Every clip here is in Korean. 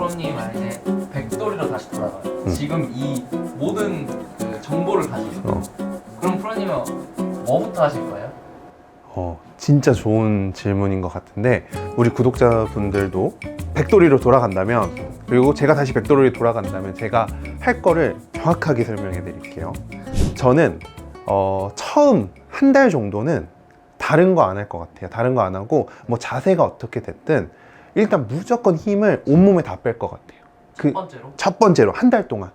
프로님 만약에 백돌이로 다시 돌아가요. 지금 이 모든 그 정보를 가지고 그럼 프로님은 뭐부터 하실 거예요? 진짜 좋은 질문인 것 같은데, 우리 구독자분들도 백돌이로 돌아간다면, 그리고 제가 다시 백돌이로 돌아간다면 제가 할 거를 정확하게 설명해 드릴게요. 저는 처음 한 달 정도는 다른 거 안 할 것 같아요. 다른 거 안 하고 뭐 자세가 어떻게 됐든 일단 무조건 힘을 온몸에 다 뺄 것 같아요. 첫 번째로 한 달 동안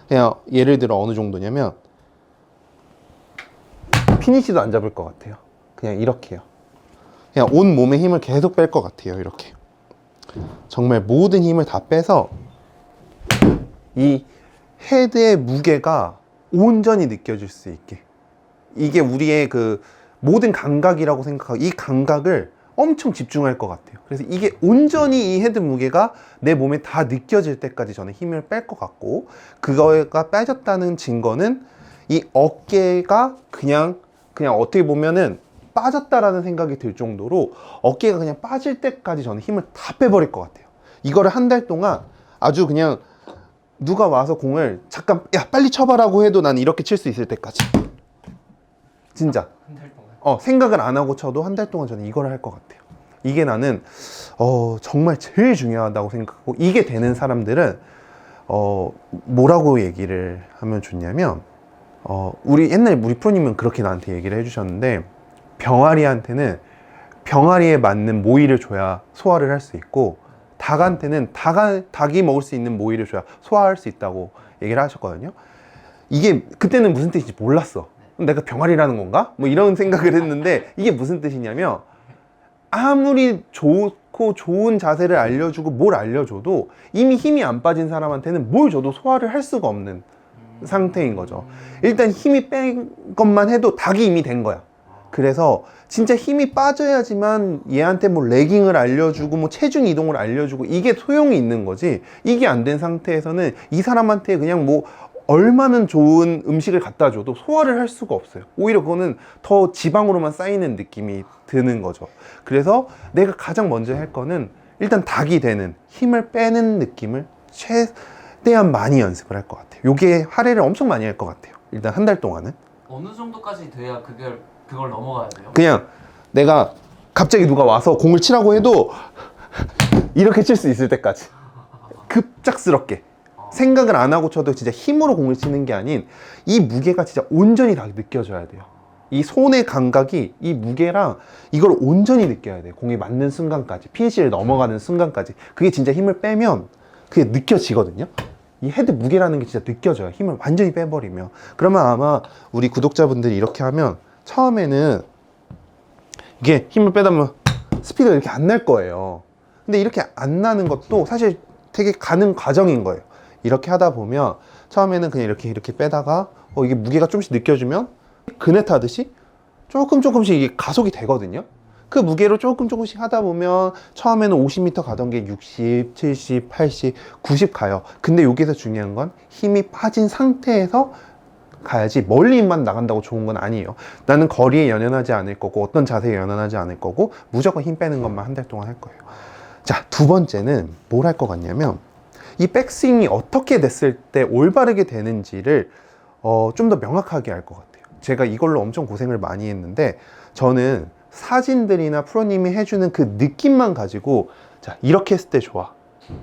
그냥 예를 들어 어느 정도냐면 피니시도 안 잡을 것 같아요. 그냥 이렇게요. 그냥 온 몸에 힘을 계속 뺄 것 같아요. 이렇게 정말 모든 힘을 다 빼서 이 헤드의 무게가 온전히 느껴질 수 있게, 이게 우리의 그 모든 감각이라고 생각하고 이 감각을 엄청 집중할 것 같아요. 그래서 이게 온전히 이 헤드 무게가 내 몸에 다 느껴질 때까지 저는 힘을 뺄 것 같고, 그거가 빠졌다는 증거는 이 어깨가 그냥 어떻게 보면은 빠졌다라는 생각이 들 정도로 어깨가 그냥 빠질 때까지 저는 힘을 다 빼버릴 것 같아요. 이거를 한 달 동안 아주 그냥 누가 와서 공을 잠깐 야 빨리 쳐봐라고 해도 난 이렇게 칠 수 있을 때까지, 진짜 한 달 동안? 생각을 안 하고 쳐도 한 달 동안 저는 이걸 할 것 같아요. 이게 나는 정말 제일 중요하다고 생각하고, 이게 되는 사람들은 뭐라고 얘기를 하면 좋냐면, 우리 프로님은 그렇게 나한테 얘기를 해주셨는데, 병아리한테는 병아리에 맞는 모이를 줘야 소화를 할 수 있고, 닭한테는 닭이 먹을 수 있는 모이를 줘야 소화할 수 있다고 얘기를 하셨거든요. 이게 그때는 무슨 뜻인지 몰랐어. 내가 병아리라는 건가? 뭐 이런 생각을 했는데, 이게 무슨 뜻이냐면 아무리 좋고 좋은 자세를 알려주고 뭘 알려줘도 이미 힘이 안 빠진 사람한테는 뭘 줘도 소화를 할 수가 없는 상태인 거죠. 일단 힘이 뺀 것만 해도 닭이 이미 된 거야. 그래서 진짜 힘이 빠져야지만 얘한테 뭐 레깅을 알려주고 뭐 체중 이동을 알려주고 이게 소용이 있는 거지, 이게 안 된 상태에서는 이 사람한테 그냥 뭐 얼마나 좋은 음식을 갖다 줘도 소화를 할 수가 없어요. 오히려 그거는 더 지방으로만 쌓이는 느낌이 드는 거죠. 그래서 내가 가장 먼저 할 거는 일단 닭이 되는 힘을 빼는 느낌을 최대한 많이 연습을 할 것 같아요. 요게 할애를 엄청 많이 할 것 같아요. 일단 한 달 동안은. 어느 정도까지 돼야 그걸 넘어가야 돼요? 그냥 내가 갑자기 누가 와서 공을 치라고 해도 이렇게 칠 수 있을 때까지 급작스럽게 생각을 안 하고 쳐도 진짜 힘으로 공을 치는 게 아닌 이 무게가 진짜 온전히 다 느껴져야 돼요. 이 손의 감각이 이 무게랑 이걸 온전히 느껴야 돼요. 공이 맞는 순간까지, 피니시를 넘어가는 순간까지. 그게 진짜 힘을 빼면 그게 느껴지거든요. 이 헤드 무게라는 게 진짜 느껴져요. 힘을 완전히 빼버리면. 그러면 아마 우리 구독자분들이 이렇게 하면 처음에는 이게 힘을 빼다 보면 스피드가 이렇게 안 날 거예요. 근데 이렇게 안 나는 것도 사실 되게 가는 과정인 거예요. 이렇게 하다 보면 처음에는 그냥 이렇게 빼다가 이게 무게가 조금씩 느껴지면 그네 타듯이 조금씩 이게 가속이 되거든요. 그 무게로 조금씩 하다 보면 처음에는 50m 가던 게 60, 70, 80, 90 가요. 근데 여기서 중요한 건 힘이 빠진 상태에서 가야지 멀리만 나간다고 좋은 건 아니에요. 나는 거리에 연연하지 않을 거고 어떤 자세에 연연하지 않을 거고 무조건 힘 빼는 것만 한 달 동안 할 거예요. 자, 두 번째는 뭘 할 것 같냐면, 이 백스윙이 어떻게 됐을 때 올바르게 되는지를 좀 더 명확하게 할 것 같아요. 제가 이걸로 엄청 고생을 많이 했는데, 저는 사진들이나 프로님이 해주는 그 느낌만 가지고 자 이렇게 했을 때 좋아,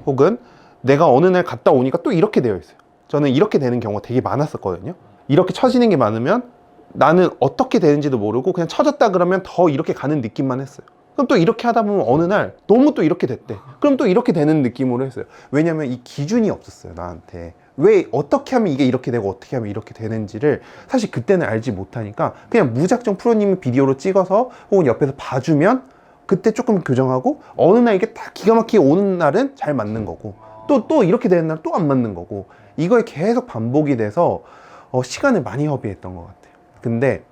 혹은 내가 어느 날 갔다 오니까 또 이렇게 되어 있어요. 저는 이렇게 되는 경우가 되게 많았었거든요. 이렇게 쳐지는 게 많으면 나는 어떻게 되는지도 모르고 그냥 쳐졌다 그러면 더 이렇게 가는 느낌만 했어요. 그럼 또 이렇게 하다 보면 어느 날 너무 또 이렇게 됐대. 그럼 또 이렇게 되는 느낌으로 했어요. 왜냐면 이 기준이 없었어요, 나한테. 왜 어떻게 하면 이게 이렇게 되고 어떻게 하면 이렇게 되는지를 사실 그때는 알지 못하니까 그냥 무작정 프로님이 비디오로 찍어서 혹은 옆에서 봐주면 그때 조금 교정하고, 어느 날 이게 딱 기가 막히게 오는 날은 잘 맞는 거고, 또 이렇게 되는 날 또 안 맞는 거고, 이거에 계속 반복이 돼서 시간을 많이 허비했던 것 같아요. 근데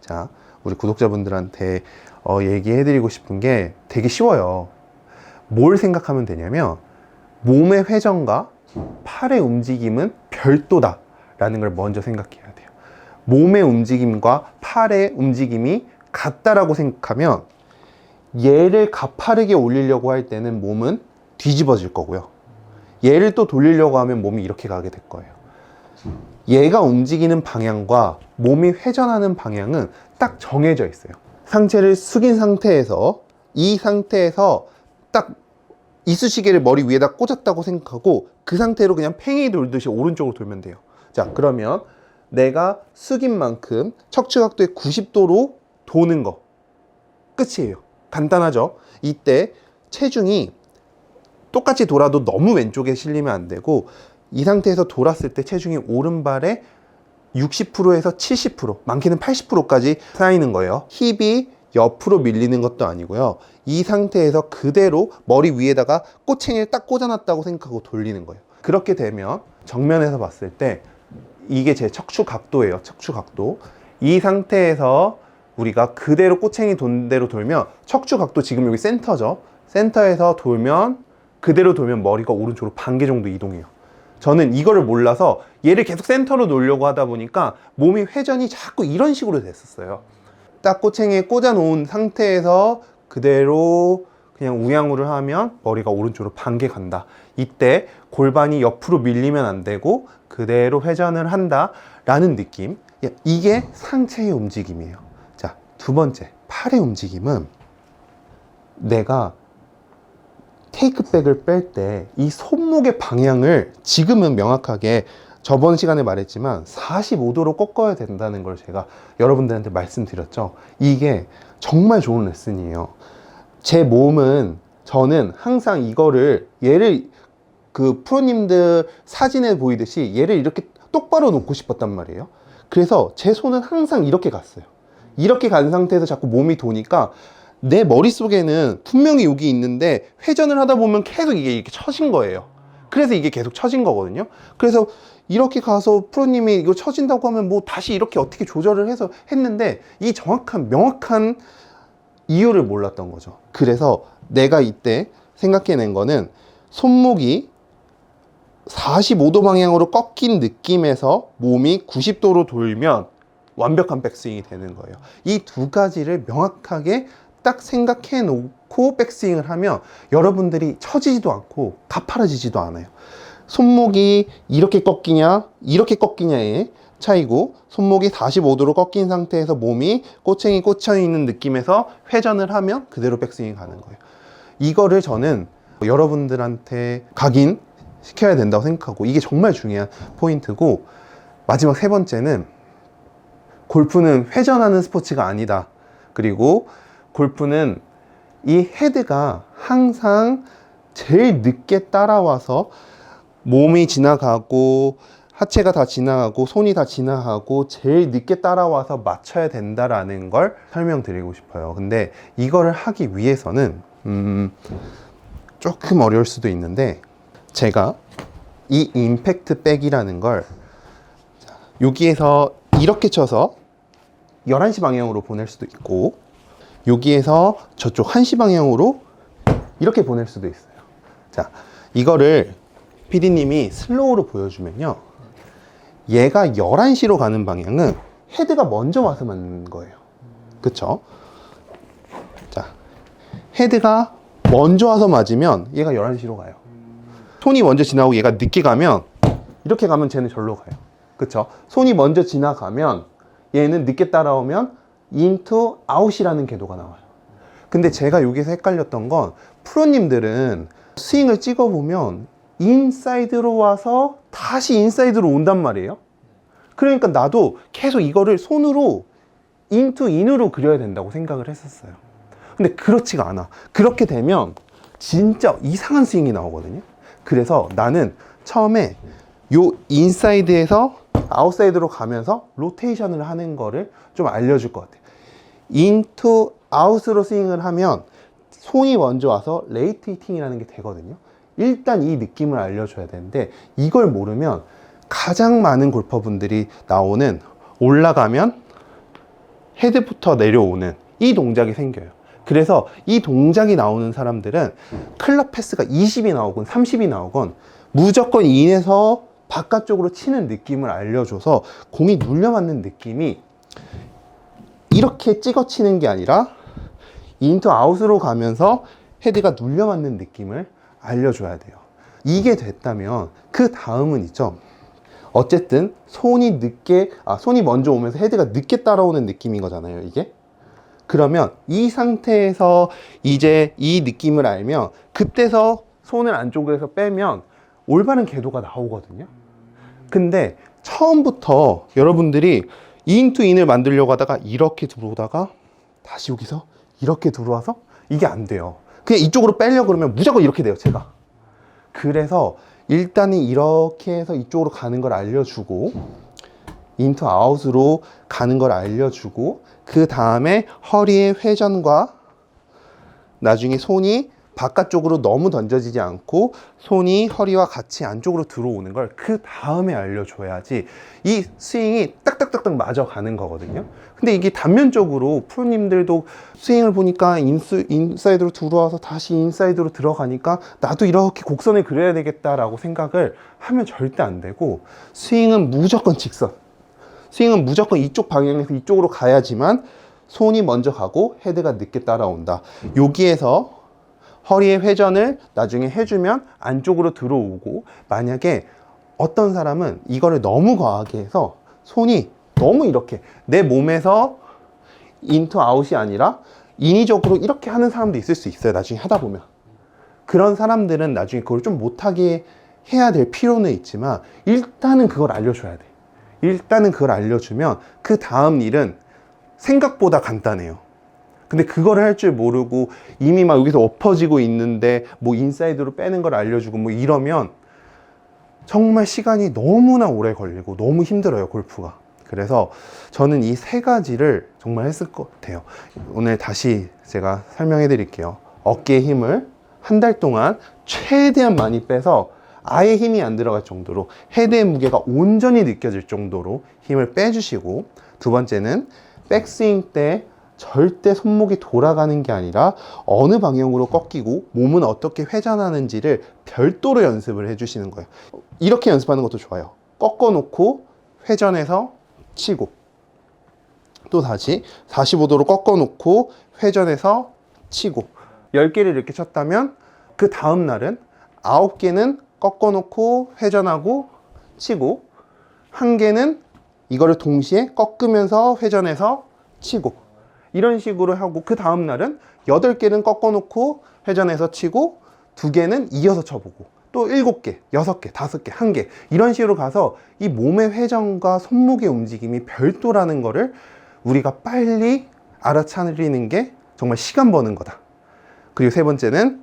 자, 우리 구독자분들한테 얘기해드리고 싶은 게 되게 쉬워요. 뭘 생각하면 되냐면, 몸의 회전과 팔의 움직임은 별도다 라는 걸 먼저 생각해야 돼요. 몸의 움직임과 팔의 움직임이 같다라고 생각하면 얘를 가파르게 올리려고 할 때는 몸은 뒤집어질 거고요. 얘를 또 돌리려고 하면 몸이 이렇게 가게 될 거예요. 얘가 움직이는 방향과 몸이 회전하는 방향은 딱 정해져 있어요. 상체를 숙인 상태에서 이 상태에서 딱 이쑤시개를 머리 위에다 꽂았다고 생각하고 그 상태로 그냥 팽이 돌듯이 오른쪽으로 돌면 돼요. 자, 그러면 내가 숙인 만큼 척추각도의 90도로 도는 거 끝이에요. 간단하죠? 이때 체중이 똑같이 돌아도 너무 왼쪽에 실리면 안 되고 이 상태에서 돌았을 때 체중이 오른발에 60%에서 70%, 많게는 80%까지 쌓이는 거예요. 힙이 옆으로 밀리는 것도 아니고요. 이 상태에서 그대로 머리 위에다가 꼬챙이를 딱 꽂아놨다고 생각하고 돌리는 거예요. 그렇게 되면 정면에서 봤을 때 이게 제 척추 각도예요. 척추 각도. 이 상태에서 우리가 그대로 꼬챙이 돈 대로 돌면 척추 각도 지금 여기 센터죠. 센터에서 돌면 그대로 돌면 머리가 오른쪽으로 반 개 정도 이동해요. 저는 이거를 몰라서 얘를 계속 센터로 놓으려고 하다 보니까 몸이 회전이 자꾸 이런 식으로 됐었어요. 딱 꼬챙이에 꽂아 놓은 상태에서 그대로 그냥 우양우를 하면 머리가 오른쪽으로 반 개 간다. 이때 골반이 옆으로 밀리면 안 되고 그대로 회전을 한다 라는 느낌. 이게 상체의 움직임이에요. 자, 두 번째 팔의 움직임은 내가 테이크백을 뺄 때 이 손목의 방향을 지금은 명확하게 저번 시간에 말했지만 45도로 꺾어야 된다는 걸 제가 여러분들한테 말씀드렸죠. 이게 정말 좋은 레슨이에요. 제 몸은 저는 항상 이거를 얘를 그 프로님들 사진에 보이듯이 얘를 이렇게 똑바로 놓고 싶었단 말이에요. 그래서 제 손은 항상 이렇게 갔어요. 이렇게 간 상태에서 자꾸 몸이 도니까 내 머릿속에는 분명히 여기 있는데 회전을 하다 보면 계속 이게 이렇게 처진 거예요. 그래서 이게 계속 처진 거거든요. 그래서 이렇게 가서 프로님이 이거 처진다고 하면 뭐 다시 이렇게 어떻게 조절을 해서 했는데 이 정확한 명확한 이유를 몰랐던 거죠. 그래서 내가 이때 생각해낸 거는 손목이 45도 방향으로 꺾인 느낌에서 몸이 90도로 돌면 완벽한 백스윙이 되는 거예요. 이 두 가지를 명확하게 딱 생각해 놓고 백스윙을 하면 여러분들이 처지지도 않고 가파라지지도 않아요. 손목이 이렇게 꺾이냐 이렇게 꺾이냐의 차이고, 손목이 45도로 꺾인 상태에서 몸이 꼬챙이 꽂혀 있는 느낌에서 회전을 하면 그대로 백스윙이 가는 거예요. 이거를 저는 여러분들한테 각인시켜야 된다고 생각하고 이게 정말 중요한 포인트고, 마지막 세 번째는 골프는 회전하는 스포츠가 아니다. 그리고 골프는 이 헤드가 항상 제일 늦게 따라와서 몸이 지나가고 하체가 다 지나가고 손이 다 지나가고 제일 늦게 따라와서 맞춰야 된다라는 걸 설명드리고 싶어요. 근데 이거를 하기 위해서는 조금 어려울 수도 있는데, 제가 이 임팩트 백이라는 걸 여기에서 이렇게 쳐서 11시 방향으로 보낼 수도 있고, 여기에서 저쪽 1시 방향으로 이렇게 보낼 수도 있어요. 자, 이거를 PD님이 슬로우로 보여주면요, 얘가 11시로 가는 방향은 헤드가 먼저 와서 맞는 거예요. 그쵸? 자, 헤드가 먼저 와서 맞으면 얘가 11시로 가요. 손이 먼저 지나고 얘가 늦게 가면 이렇게 가면 쟤는 절로 가요. 그쵸? 손이 먼저 지나가면 얘는 늦게 따라오면 인투 아웃이라는 궤도가 나와요. 근데 제가 여기서 헷갈렸던 건, 프로님들은 스윙을 찍어보면 인사이드로 와서 다시 인사이드로 온단 말이에요. 그러니까 나도 계속 이거를 손으로 인투 인으로 그려야 된다고 생각을 했었어요. 근데 그렇지가 않아. 그렇게 되면 진짜 이상한 스윙이 나오거든요. 그래서 나는 처음에 요 인사이드에서 아웃사이드로 가면서 로테이션을 하는 거를 좀 알려줄 것 같아요. 인투 아웃으로 스윙을 하면 손이 먼저 와서 레이테이팅이라는 게 되거든요. 일단 이 느낌을 알려줘야 되는데, 이걸 모르면 가장 많은 골퍼분들이 나오는 올라가면 헤드부터 내려오는 이 동작이 생겨요. 그래서 이 동작이 나오는 사람들은 클럽 패스가 20이 나오건 30이 나오건 무조건 인에서 바깥쪽으로 치는 느낌을 알려줘서 공이 눌려 맞는 느낌이 이렇게 찍어 치는 게 아니라 인투 아웃으로 가면서 헤드가 눌려 맞는 느낌을 알려줘야 돼요. 이게 됐다면 그 다음은 있죠. 어쨌든 손이 먼저 오면서 헤드가 늦게 따라오는 느낌인 거잖아요, 이게. 그러면 이 상태에서 이제 이 느낌을 알면 그때서 손을 안쪽에서 빼면 올바른 궤도가 나오거든요. 근데 처음부터 여러분들이 인투인을 만들려고 하다가 이렇게 들어오다가 다시 여기서 이렇게 들어와서 이게 안 돼요. 그냥 이쪽으로 빼려고 그러면 무조건 이렇게 돼요, 제가. 그래서 일단은 이렇게 해서 이쪽으로 가는 걸 알려주고 인투 아웃으로 가는 걸 알려주고 그 다음에 허리의 회전과 나중에 손이 바깥쪽으로 너무 던져지지 않고 손이 허리와 같이 안쪽으로 들어오는 걸 그 다음에 알려줘야지 이 스윙이 딱딱딱딱 맞아 가는 거거든요. 근데 이게 단면적으로 프로님들도 스윙을 보니까 인사이드로 들어와서 다시 인사이드로 들어가니까 나도 이렇게 곡선을 그려야 되겠다라고 생각을 하면 절대 안 되고, 스윙은 무조건 직선, 스윙은 무조건 이쪽 방향에서 이쪽으로 가야지만 손이 먼저 가고 헤드가 늦게 따라온다. 여기에서 허리의 회전을 나중에 해주면 안쪽으로 들어오고, 만약에 어떤 사람은 이거를 너무 과하게 해서 손이 너무 이렇게 내 몸에서 인투 아웃이 아니라 인위적으로 이렇게 하는 사람도 있을 수 있어요, 나중에 하다 보면. 그런 사람들은 나중에 그걸 좀 못하게 해야 될 필요는 있지만 일단은 그걸 알려줘야 돼. 일단은 그걸 알려주면 그 다음 일은 생각보다 간단해요. 근데 그걸 할 줄 모르고 이미 막 여기서 엎어지고 있는데 뭐 인사이드로 빼는 걸 알려주고 뭐 이러면 정말 시간이 너무나 오래 걸리고 너무 힘들어요, 골프가. 그래서 저는 이 세 가지를 정말 했을 것 같아요. 오늘 다시 제가 설명해 드릴게요. 어깨에 힘을 한 달 동안 최대한 많이 빼서 아예 힘이 안 들어갈 정도로 헤드의 무게가 온전히 느껴질 정도로 힘을 빼주시고, 두 번째는 백스윙 때 절대 손목이 돌아가는 게 아니라 어느 방향으로 꺾이고 몸은 어떻게 회전하는지를 별도로 연습을 해주시는 거예요. 이렇게 연습하는 것도 좋아요. 꺾어 놓고 회전해서 치고, 또 다시 45도로 꺾어 놓고 회전해서 치고, 10개를 이렇게 쳤다면 그 다음 날은 9개는 꺾어 놓고 회전하고 치고, 1개는 이거를 동시에 꺾으면서 회전해서 치고, 이런 식으로 하고, 그 다음 날은 8개는 꺾어 놓고 회전해서 치고 2개는 이어서 쳐보고, 또 7개, 6개, 5개, 1개, 이런 식으로 가서 이 몸의 회전과 손목의 움직임이 별도라는 거를 우리가 빨리 알아차리는 게 정말 시간 버는 거다. 그리고 세 번째는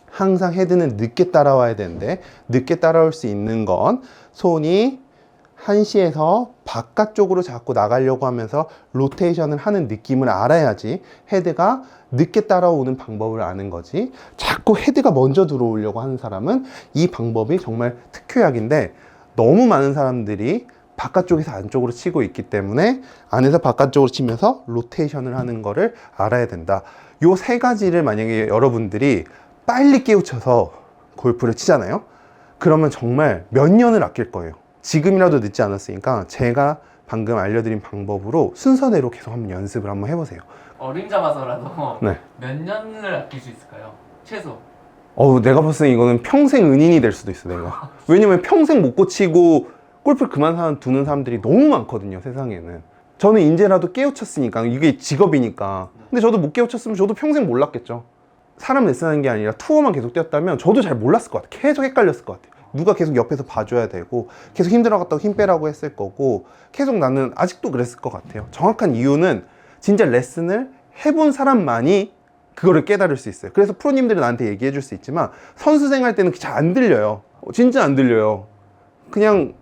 항상 헤드는 늦게 따라와야 되는데, 늦게 따라올 수 있는 건 손이 한시에서 바깥쪽으로 자꾸 나가려고 하면서 로테이션을 하는 느낌을 알아야지 헤드가 늦게 따라오는 방법을 아는 거지. 자꾸 헤드가 먼저 들어오려고 하는 사람은 이 방법이 정말 특효약인데, 너무 많은 사람들이 바깥쪽에서 안쪽으로 치고 있기 때문에 안에서 바깥쪽으로 치면서 로테이션을 하는 거를 알아야 된다. 요 세 가지를 만약에 여러분들이 빨리 깨우쳐서 골프를 치잖아요. 그러면 정말 몇 년을 아낄 거예요. 지금이라도 늦지 않았으니까 제가 방금 알려드린 방법으로 순서대로 계속 한번 연습을 한번 해보세요. 어림 잡아서라도 네. 몇 년을 아낄 수 있을까요? 최소. 내가 봤을 때 이거는 평생 은인이 될 수도 있어, 내가. 왜냐면 평생 못 고치고 골프를 두는 사람들이 너무 많거든요, 세상에는. 저는 이제라도 깨우쳤으니까, 이게 직업이니까. 근데 저도 못 깨우쳤으면 저도 평생 몰랐겠죠. 사람 레슨하는 게 아니라 투어만 계속 뛰었다면 저도 잘 몰랐을 것 같아요. 계속 헷갈렸을 것 같아요. 누가 계속 옆에서 봐줘야 되고, 계속 힘들어갔다고 힘 빼라고 했을 거고, 계속 나는 아직도 그랬을 것 같아요. 정확한 이유는 진짜 레슨을 해본 사람만이 그거를 깨달을 수 있어요. 그래서 프로님들이 나한테 얘기해 줄 수 있지만 선수 생활 때는 잘 안 들려요. 진짜 안 들려요. 그냥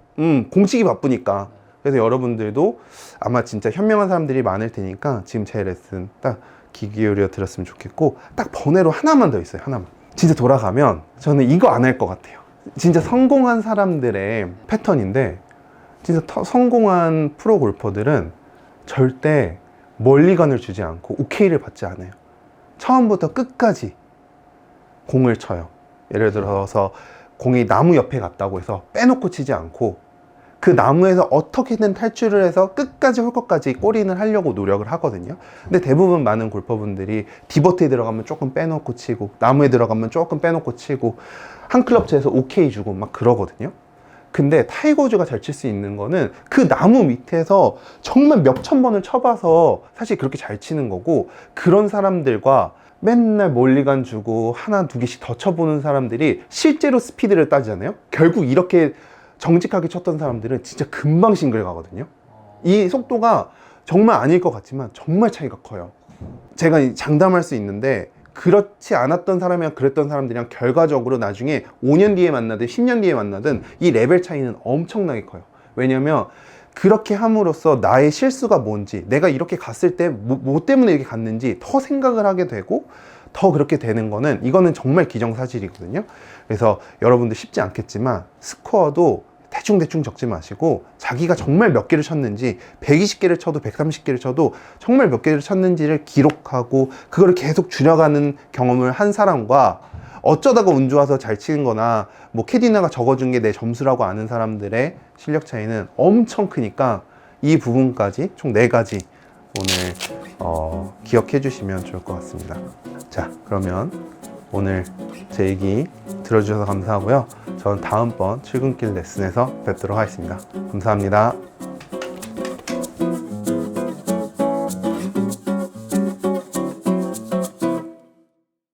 공치기 바쁘니까. 그래서 여러분들도 아마 진짜 현명한 사람들이 많을 테니까 지금 제 레슨 딱 귀 기울여 들었으면 좋겠고, 딱 번외로 하나만 더 있어요. 하나만. 진짜 돌아가면 저는 이거 안 할 것 같아요. 진짜 성공한 사람들의 패턴인데, 진짜 성공한 프로 골퍼들은 절대 멀리건을 주지 않고 오케이를 받지 않아요. 처음부터 끝까지 공을 쳐요. 예를 들어서 공이 나무 옆에 갔다고 해서 빼놓고 치지 않고 그 나무에서 어떻게든 탈출을 해서 끝까지 홀 것까지 골인을 하려고 노력을 하거든요. 근데 대부분 많은 골퍼분들이 디버트에 들어가면 조금 빼놓고 치고, 나무에 들어가면 조금 빼놓고 치고, 한 클럽 채에서 오케이 주고 막 그러거든요. 근데 타이거 우즈가 잘 칠 수 있는 거는 그 나무 밑에서 정말 몇천 번을 쳐봐서 사실 그렇게 잘 치는 거고, 그런 사람들과 맨날 멀리간 주고 하나 두 개씩 더 쳐보는 사람들이 실제로 스피드를 따지잖아요. 결국 이렇게 정직하게 쳤던 사람들은 진짜 금방 싱글 가거든요. 이 속도가 정말 아닐 것 같지만 정말 차이가 커요. 제가 장담할 수 있는데, 그렇지 않았던 사람이랑 그랬던 사람들이랑 결과적으로 나중에 5년 뒤에 만나든 10년 뒤에 만나든 이 레벨 차이는 엄청나게 커요. 왜냐면 그렇게 함으로써 나의 실수가 뭔지, 내가 이렇게 갔을 때 뭐 때문에 이렇게 갔는지 더 생각을 하게 되고, 더 그렇게 되는 거는, 이거는 정말 기정사실이거든요. 그래서 여러분들 쉽지 않겠지만 스코어도 대충대충 적지 마시고, 자기가 정말 몇 개를 쳤는지, 120개를 쳐도 130개를 쳐도 정말 몇 개를 쳤는지를 기록하고 그거를 계속 줄여가는 경험을 한 사람과, 어쩌다가 운 좋아서 잘 치는 거나 뭐 캐디나가 적어준 게 내 점수라고 아는 사람들의 실력 차이는 엄청 크니까, 이 부분까지 총 4가지 오늘 기억해 주시면 좋을 것 같습니다. 자, 그러면 오늘 제 얘기 들어주셔서 감사하고요. 저는 다음번 출근길 레슨에서 뵙도록 하겠습니다. 감사합니다.